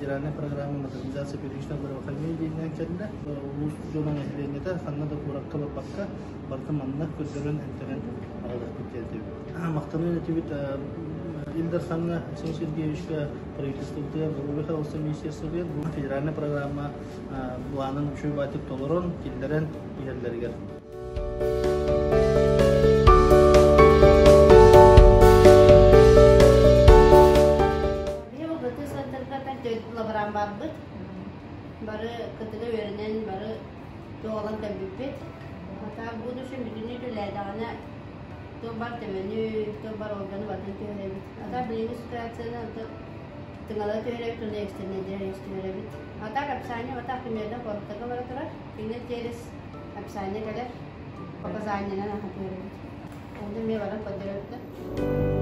федеральная программа модернизации пирожного здравоохранения дейінен улус жолан әхленеті қанна да құраққа бапаққа бартыманна көздерін әнтерін ағадық күттелді. Мақтанын әтебет Ильдар Санна Александр Сергеевичка правительството Бурбеха Олса министерство бұл федеральная программа бұланын үші батып толырын келдерін ерлергер. Бары кытыгы өрінен, бары тоғалан кәмбіппет. Ата бұл үшін бүтіні түләйдағына то бар төмені, то бар органы батын төйребет. Ата біліңгі ситуацияны тыңала төйребет, оны экстернедер экстернедер. Ата капсаны, ата примерно қорықтығы бары тұрар. Кені терес капсаны кәлер, показанияны аға төйребет. Онды ме бары көдерепті.